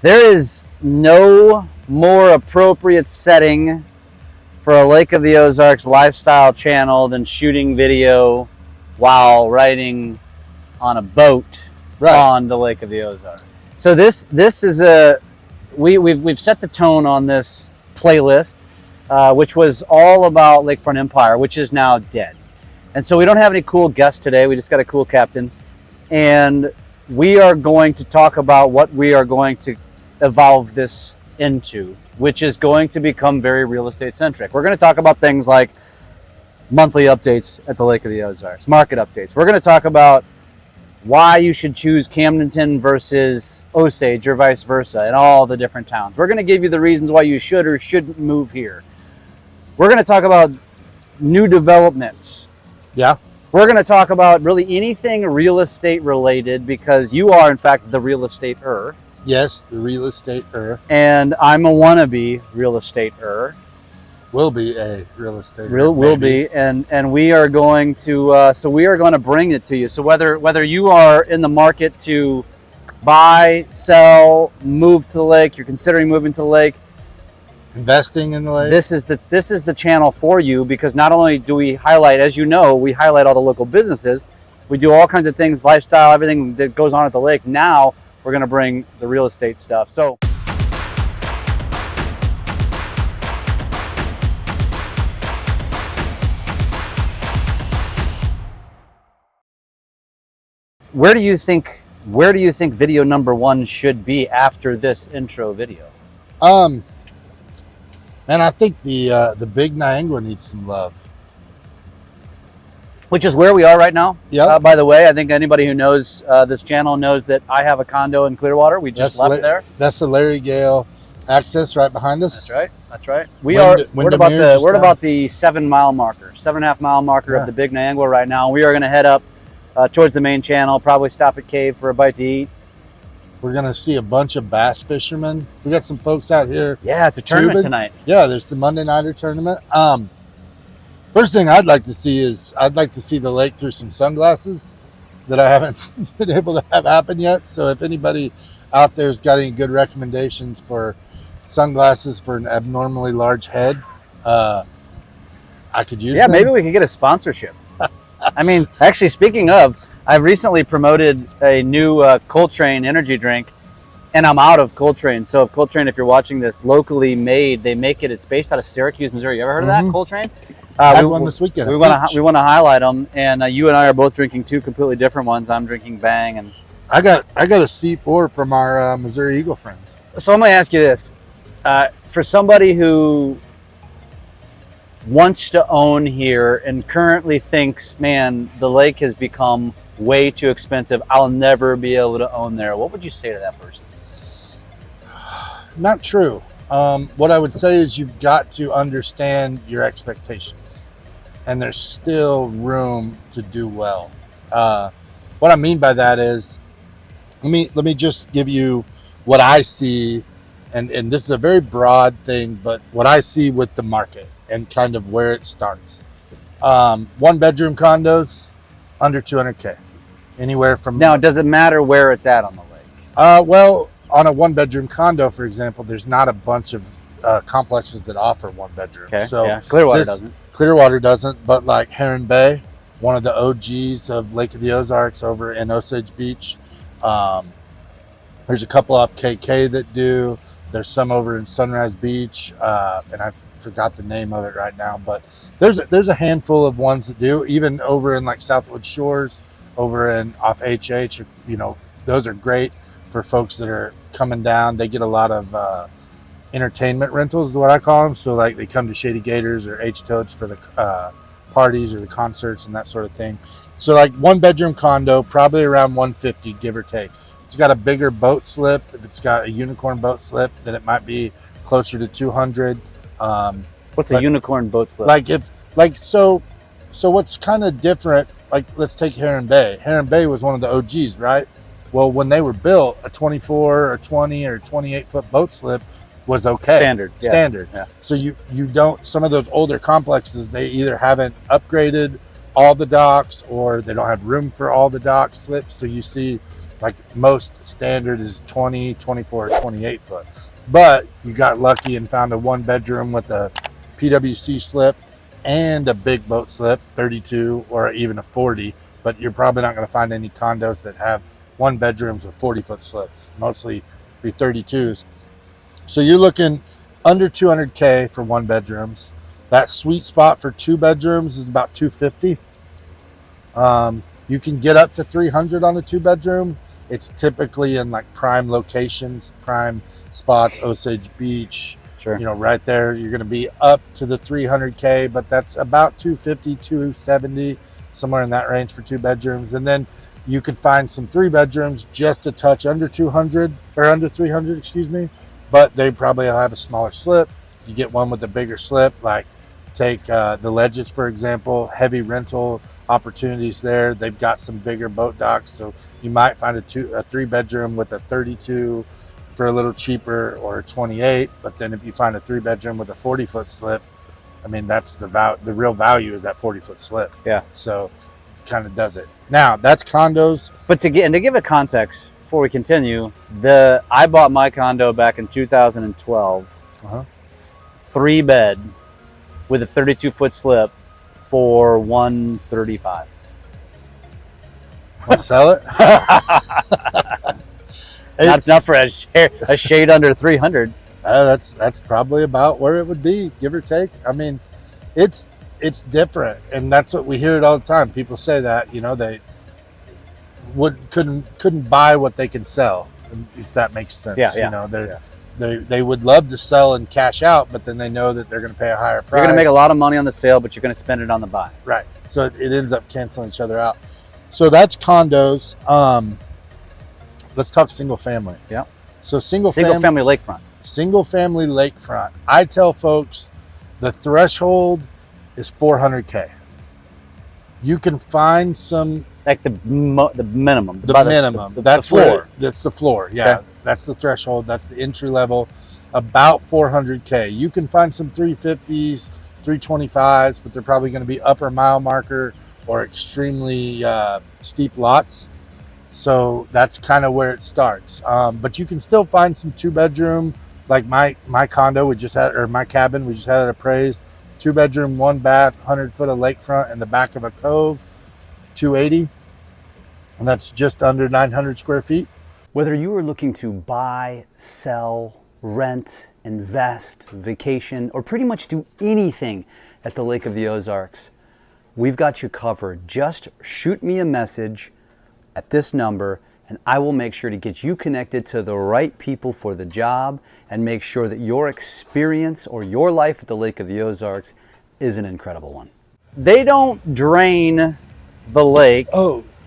There is no more appropriate setting for a Lake of the Ozarks lifestyle channel than shooting video while riding on a boat on the Lake of the Ozarks. So this is we've set the tone on this playlist, which was all about Lakefront Empire, which is now dead. And so we don't have any cool guests today. We just got a cool captain. And we are going to talk about what we are going to evolve this into, which is going to become very real estate centric. We're going to talk about things like monthly updates at the Lake of the Ozarks, market updates. We're going to talk about why you should choose Camdenton versus Osage or vice versa in all the different towns. We're going to give you the reasons why you should or shouldn't move here. We're going to talk about new developments. Yeah. We're going to talk about really anything real estate related, because you are, in fact, the real estate-er. Yes, the real estate-er. And I'm a wannabe real estate-er. Will be a real estate. Will be, and we are going to we are going to bring it to you. So whether you are in the market to buy, sell, move to the lake, you're considering moving to the lake, investing in the lake, this is the channel for you, because not only do we highlight, as you know, we highlight all the local businesses, we do all kinds of things, lifestyle, everything that goes on at the lake. Now we're going to bring the real estate stuff. So where do you think video number one should be after this intro video? And I think the Big Niangua needs some love. Which is where we are right now. Yeah. By the way, I think anybody who knows this channel knows that I have a condo in Clearwater. We just left there. That's the Larry Gale access right behind us. That's right. We're about the 7 mile marker, 7.5 mile marker of the Big Niangua right now. We are going to head up towards the main channel, probably stop at Cave for a bite to eat. We're going to see a bunch of bass fishermen. We got some folks out here. Yeah, it's a tournament tonight. Yeah, there's the Monday Nighter tournament. First thing I'd like to see is the lake through some sunglasses that I haven't been able to have happen yet. So if anybody out there's got any good recommendations for sunglasses for an abnormally large head, I could use them. Yeah, maybe we could get a sponsorship. I mean, actually, speaking of, I recently promoted a new Coltrane energy drink, and I'm out of Coltrane. So if Coltrane, if you're watching this, locally made, they make it. It's based out of Syracuse, Missouri. You ever heard of that, Coltrane? I had one this weekend. We want to highlight them, and you and I are both drinking two completely different ones. I'm drinking Bang, and I got a C4 from our Missouri Eagle friends. So I'm going to ask you this: for somebody who wants to own here and currently thinks, man, the lake has become way too expensive, I'll never be able to own there, what would you say to that person? Not true. What I would say is you've got to understand your expectations, and there's still room to do well. What I mean by that is, let me just give you what I see, and this is a very broad thing, but what I see with the market and kind of where it starts. 1-bedroom condos under 200K, anywhere from. Now, does it matter where it's at on the lake? Well, on a 1-bedroom condo, for example, there's not a bunch of complexes that offer 1 bedroom. Okay. So yeah. Clearwater doesn't. Clearwater doesn't, but like Heron Bay, one of the OGs of Lake of the Ozarks over in Osage Beach. There's a couple off KK that do. There's some over in Sunrise Beach, and I forgot the name of it right now, but there's a handful of ones that do. Even over in like Southwood Shores, over in off HH, those are great for folks that are coming down. They get a lot of entertainment rentals is what I call them. So like they come to Shady Gators or H-Toads for the parties or the concerts and that sort of thing. So like 1-bedroom condo, probably around 150, give or take. If it's got a bigger boat slip, if it's got a unicorn boat slip, then it might be closer to 200. What's a unicorn boat slip? So what's kind of different, like let's take Heron Bay. Heron Bay was one of the OGs, right? Well, when they were built, a 24 or 20 or 28 foot boat slip was okay. Standard. Yeah. So you don't, some of those older complexes, they either haven't upgraded all the docks or they don't have room for all the dock slips. So you see Like most standard is 20, 24, 28 foot. But you got lucky and found a 1-bedroom with a PWC slip and a big boat slip, 32 or even a 40. But you're probably not going to find any condos that have 1-bedrooms with 40-foot slips. Mostly be 32s. So you're looking under 200K for 1-bedrooms. That sweet spot for 2-bedrooms is about 250. You can get up to 300 on a 2-bedroom. It's typically in like prime locations, prime spots, Osage Beach, Sure. right there. You're going to be up to the 300K, but that's about 250, 270, somewhere in that range for 2-bedrooms. And then you could find some 3-bedrooms just a touch under 200 or under 300, excuse me, but they probably have a smaller slip. You get one with a bigger slip, like take the Ledges, for example, heavy rental opportunities there. They've got some bigger boat docks, so you might find a 3-bedroom with a 32 for a little cheaper, or a 28. But then if you find a 3-bedroom with a 40-foot slip, I mean, that's the real value is that 40-foot slip. Yeah. So it kind of does it. Now that's condos. But to give a context before we continue, I bought my condo back in 2012, 3-bed with a 32-foot slip for $135. Want to sell it? Not for a shade under 300. That's probably about where it would be, give or take. I mean, it's different, and that's what we hear it all the time. People say that they couldn't buy what they can sell, if that makes sense. Yeah. They would love to sell and cash out, but then they know that they're going to pay a higher price. You're going to make a lot of money on the sale, but you're going to spend it on the buy. Right. So it ends up canceling each other out. So that's condos. Let's talk single family. Yeah. So single family lakefront. Single family lakefront. I tell folks the threshold is 400K. You can find some like the minimum. The minimum. That's the floor. That's the floor. Yeah. Okay. That's the threshold. That's the entry level. About 400K. You can find some 350s, 325s, but they're probably going to be upper mile marker or extremely steep lots. So that's kind of where it starts. But you can still find some 2-bedroom, like my condo we just had, or my cabin we just had it appraised. 2-bedroom, 1-bath, 100 foot of lakefront in the back of a cove, 280, and that's just under 900 square feet. Whether you are looking to buy, sell, rent, invest, vacation, or pretty much do anything at the Lake of the Ozarks, we've got you covered. Just shoot me a message at this number, and I will make sure to get you connected to the right people for the job and make sure that your experience or your life at the Lake of the Ozarks is an incredible one. They don't drain the lake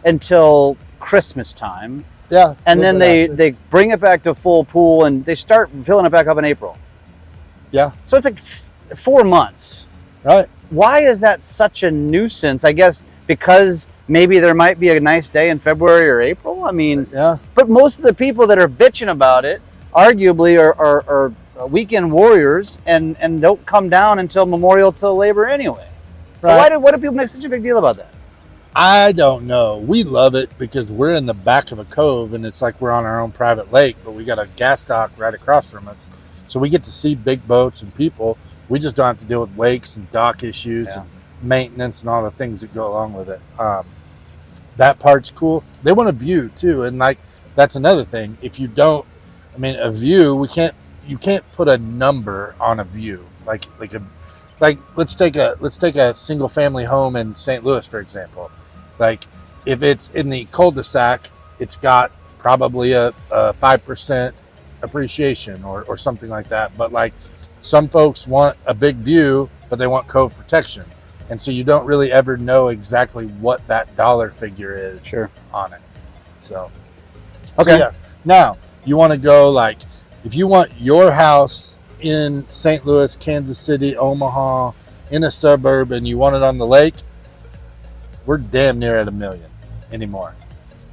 until Christmas time. Yeah. And then they bring it back to full pool and they start filling it back up in April. Yeah. So it's like 4 months. Right. Why is that such a nuisance? I guess because maybe there might be a nice day in February or April. I mean, yeah. But most of the people that are bitching about it arguably are weekend warriors and don't come down until Memorial till Labor anyway. So right. why do people make such a big deal about that? I don't know. We love it because we're in the back of a cove and it's like we're on our own private lake, but we got a gas dock right across from us. So we get to see big boats and people. We just don't have to deal with wakes and dock issues and maintenance and all the things that go along with it. That part's cool. They want a view too. And like, that's another thing. If you don't, I mean, a view, you can't put a number on a view. Like let's take a single family home in St. Louis, for example. Like if it's in the cul-de-sac, it's got probably a 5% appreciation or something like that. But like some folks want a big view, but they want cove protection. And so you don't really ever know exactly what that dollar figure is on it. So, okay. So yeah. Now you want to go like, if you want your house in St. Louis, Kansas City, Omaha, in a suburb, and you want it on the lake, we're damn near at $1 million anymore.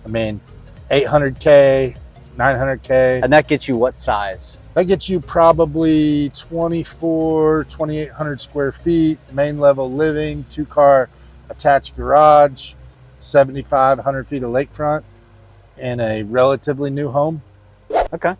I mean, 800K, 900K. And that gets you what size? That gets you probably 2,800 square feet, main level living, 2-car attached garage, 7,500 feet of lakefront. in a relatively new home. Okay.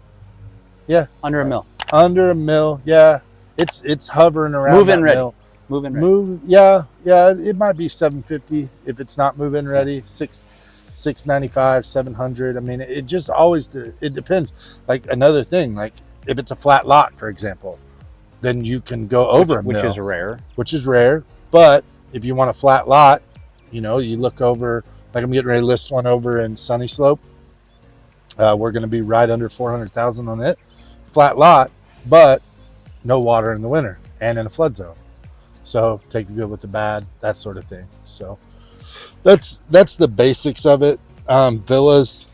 Yeah. Under a mil. Under a mil. Yeah. It's hovering around Move-in that ready. mil. Move-in ready. Yeah. It might be 750 if it's not move-in ready. 695, 700. I mean, it just always, it depends. Like another thing, like if it's a flat lot, for example, then you can go over a mil. Which is rare. Which is rare. But if you want a flat lot, you look over, like I'm getting ready to list one over in Sunny Slope. We're going to be right under 400,000 on it. Flat lot, but no water in the winter and in a flood zone. So take the good with the bad, that sort of thing. So that's the basics of it. Villas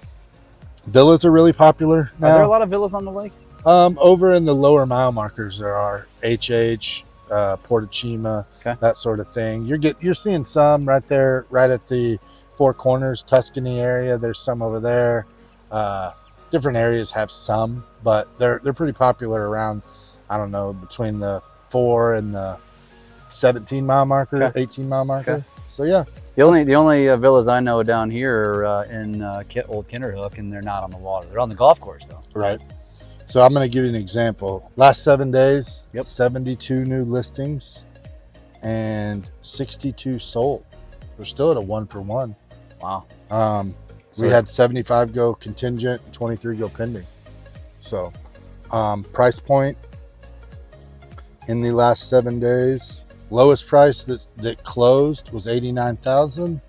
are really popular now. Are there a lot of villas on the lake? Over in the lower mile markers, there are HH, Portachima, okay. That sort of thing. You're seeing some right there, right at the Four Corners, Tuscany area. There's some over there. Different areas have some, but they're pretty popular around, I don't know, between the 4 and the 17 mile marker, okay. 18 mile marker. Okay. So yeah. The only villas I know down here are in Old Kinderhook, and they're not on the water. They're on the golf course though. Right. So I'm going to give you an example. Last 7 days, yep. 72 new listings and 62 sold. We're still at a 1-for-1. Wow. We had 75 go contingent, 23 go pending. So price point in the last 7 days, lowest price that closed was 89,000,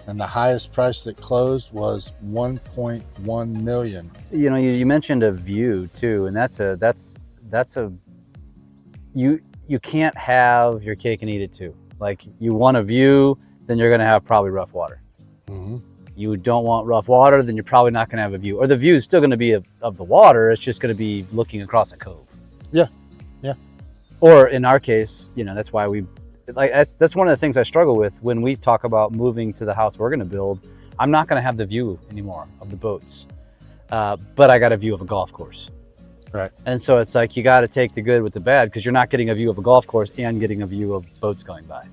and the highest price that closed was 1.1 million. You mentioned a view too, and that's a you can't have your cake and eat it too. Like, you want a view, then you're going to have probably rough water. Mm-hmm. You don't want rough water, then you're probably not going to have a view. Or the view is still going to be of the water. It's just going to be looking across a cove. Yeah. Or in our case, that's why that's one of the things I struggle with when we talk about moving to the house we're going to build. I'm not going to have the view anymore of the boats, but I got a view of a golf course. Right. And so it's like, you got to take the good with the bad, because you're not getting a view of a golf course and getting a view of boats going by.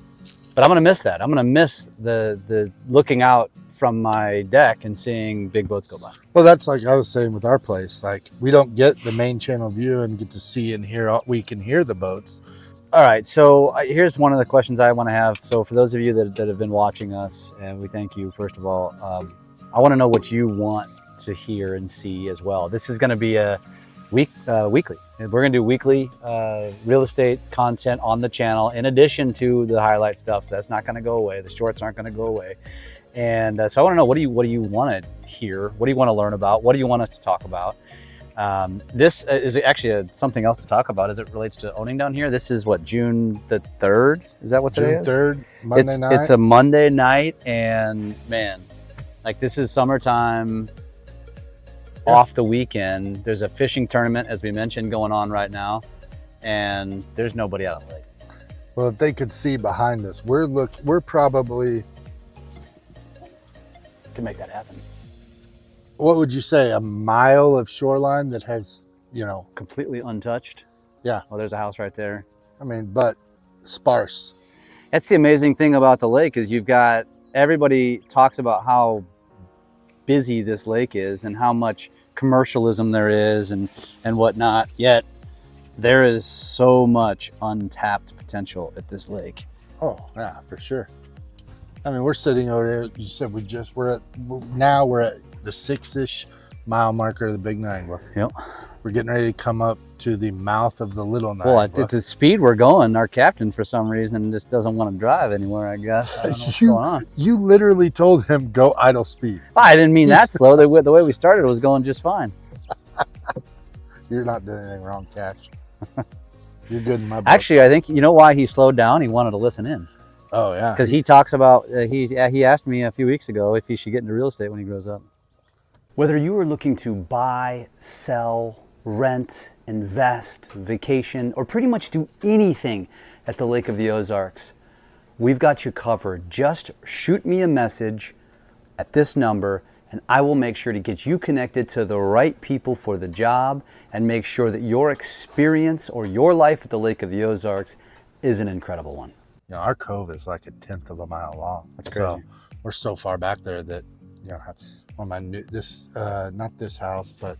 But I'm going to miss that. I'm going to miss the looking out from my deck and seeing big boats go by. Well, that's like I was saying with our place. Like, we don't get the main channel view and get to see and hear. We can hear the boats. All right. So here's one of the questions I want to have. So for those of you that have been watching us, and we thank you, first of all, I want to know what you want to hear and see as well. This is going to be a weekly. We're going to do weekly real estate content on the channel, in addition to the highlight stuff. So that's not going to go away. The shorts aren't going to go away. And so I want to know, what do you want to hear? What do you want to learn about? What do you want us to talk about? This is actually something else to talk about as it relates to owning down here. This is what, June the 3rd? Is that what today is? June 3rd, Monday night. It's a Monday night, and man, like, this is summertime. Yeah. Off the weekend. There's a fishing tournament, as we mentioned, going on right now, and there's nobody out on the lake. Well, if they could see behind us, we're probably, to make that happen. What would you say, a mile of shoreline that has, completely untouched? Yeah. Well, there's a house right there. I mean, but sparse. That's the amazing thing about the lake, is everybody talks about how busy this lake is and how much commercialism there is and whatnot, yet there is so much untapped potential at this lake. Oh yeah, for sure. I mean, we're sitting over here. You said we're at the 6-ish mile marker of the Big Niagara. Yep. We're getting ready to come up to the mouth of the Little Niagara. Well, at the speed we're going, our captain, for some reason, just doesn't want to drive anywhere, I guess. I don't know what's going on. You literally told him go idle speed. I didn't mean that slow. The way we started was going just fine. You're not doing anything wrong, Cash. You're good in my book. Actually, I think, why he slowed down? He wanted to listen in. Oh, yeah. Because he talks about, he asked me a few weeks ago if he should get into real estate when he grows up. Whether you are looking to buy, sell, rent, invest, vacation, or pretty much do anything at the Lake of the Ozarks, we've got you covered. Just shoot me a message at this number, and I will make sure to get you connected to the right people for the job and make sure that your experience or your life at the Lake of the Ozarks is an incredible one. Our cove is like 1/10 of a mile long. That's crazy. So we're so far back there that, on my new, not this house, but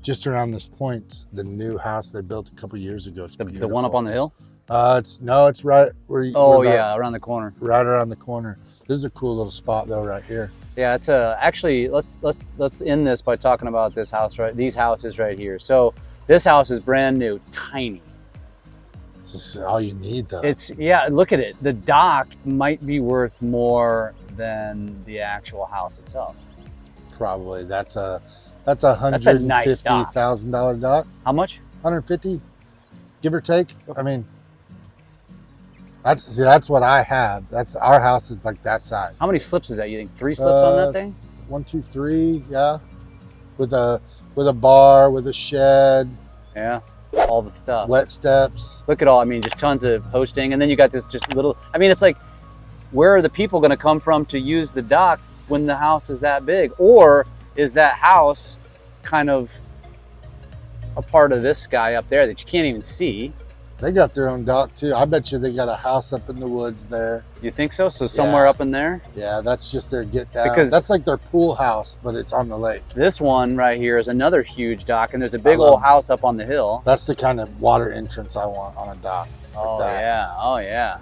just around this point, the new house they built a couple years ago. It's the one up on the hill? It's right where you, oh yeah, around the corner. Right around the corner. This is a cool little spot though, right here. Yeah, it's actually let's end this by talking about this house, right? These houses right here. So this house is brand new. It's tiny. This is all you need though. It's, yeah, look at it. The dock might be worth more than the actual house itself. Probably. That's a $150,000 dock. How much? 150, give or take. I mean, that's what I have. That's our house is like that size. How many slips is that? You think 3 slips on that thing? 1, 2, 3, yeah. With a bar, with a shed. Yeah, all the stuff. Wet steps. Look at all. I mean, just tons of hosting, and then you got this just little. I mean, it's like, where are the people going to come from to use the dock when the house is that big? Or is that house kind of a part of this guy up there that you can't even see? They got their own dock too. I bet you they got a house up in the woods there. You think so? So somewhere up in there? Yeah, that's just their get down. Because that's like their pool house, but it's on the lake. This one right here is another huge dock, and there's a big old house up on the hill. That's the kind of water entrance I want on a dock. Oh like yeah, oh yeah.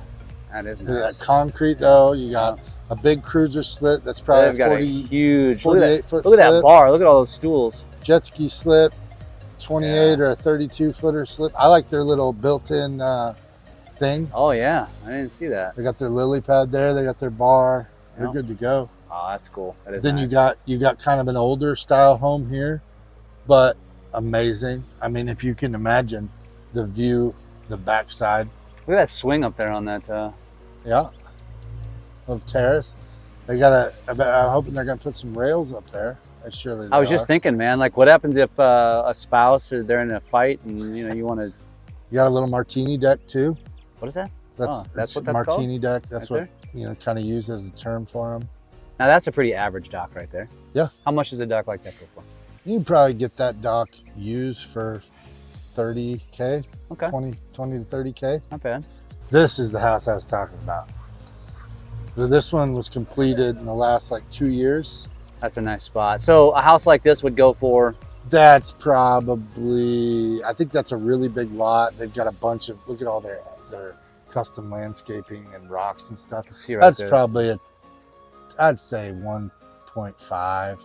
That is nice. That concrete though, you got a big cruiser slip that's probably They've got 40, a huge, 48 foot look at that slip. bar, look at all those stools. Jet ski slip, 28 or a 32 footer slip. I like their little built-in thing. Oh yeah, I didn't see that. They got their lily pad there. They got their bar. They're good to go. Oh, that's cool. That is then nice. you got kind of an older style home here, but amazing. I mean, if you can imagine the view, the backside. Look at that swing up there on that. Yeah, little terrace. They got I'm hoping they're gonna put some rails up there. Surely I was just thinking, man, like what happens if a spouse is they're in a fight and you know you want to. You got a little martini deck too. What is that? That's what that's martini called? deck. That's right what kind of used as a term for them. Now that's a pretty average dock right there. Yeah. How much does a dock like that go for? You can probably get that dock used for $30K. Okay. 20 to $30K. Not bad. This is the house I was talking about. So this one was completed in the last like 2 years. That's a nice spot. So a house like this would go for? That's probably, I think that's a really big lot. They've got a bunch of, look at all their custom landscaping and rocks and stuff. See right that's there. probably I'd say 1.5,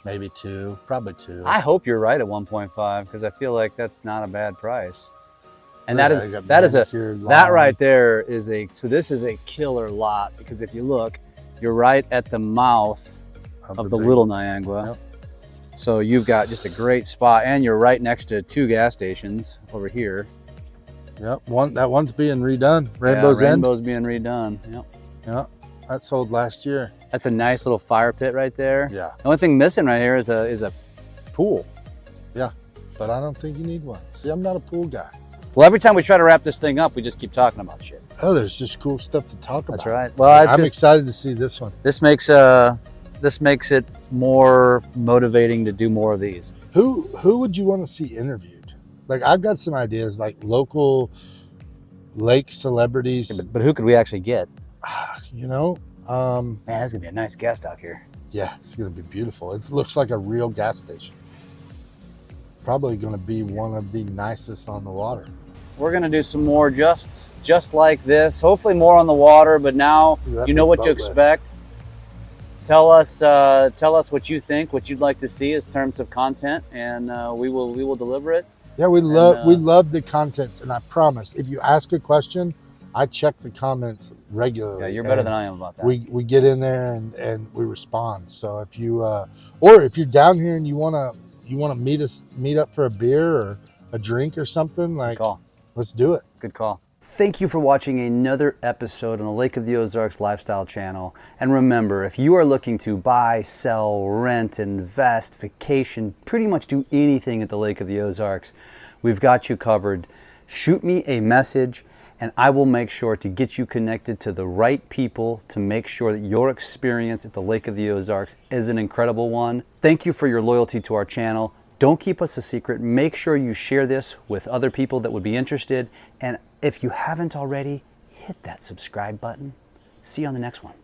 maybe 2, probably 2. I hope you're right at 1.5 because I feel like that's not a bad price. And that right there is so this is a killer lot because if you look, you're right at the mouth of the Little Niagara. Yep. So you've got just a great spot and you're right next to 2 gas stations over here. Yep, that one's being redone. Rainbow's being redone. Yep. Yeah, that sold last year. That's a nice little fire pit right there. Yeah. The only thing missing right here is a pool. Yeah, but I don't think you need one. See, I'm not a pool guy. Well, every time we try to wrap this thing up, we just keep talking about shit. Oh, there's just cool stuff to talk about. That's right. Well, I'm excited to see this one. This makes it more motivating to do more of these. Who would you want to see interviewed? Like, I've got some ideas, like local lake celebrities. Yeah, but who could we actually get? You know, man, that's gonna be a nice gas dock here. Yeah, it's gonna be beautiful. It looks like a real gas station. Probably gonna be one of the nicest on the water. We're gonna do some more just like this. Hopefully more on the water, but now you know what to expect. Tell us what you think, what you'd like to see as terms of content, and we will deliver it. Yeah, we love the content, and I promise, if you ask a question, I check the comments regularly. Yeah, you're better than I am about that. We get in there and we respond. So if you or if you're down here and you wanna meet up for a beer or a drink or something, like, let's do it. Good call. Thank you for watching another episode on the Lake of the Ozarks Lifestyle Channel. And remember, if you are looking to buy, sell, rent, invest, vacation, pretty much do anything at the Lake of the Ozarks, we've got you covered. Shoot me a message and I will make sure to get you connected to the right people to make sure that your experience at the Lake of the Ozarks is an incredible one. Thank you for your loyalty to our channel. Don't keep us a secret. Make sure you share this with other people that would be interested. And if you haven't already, hit that subscribe button. See you on the next one.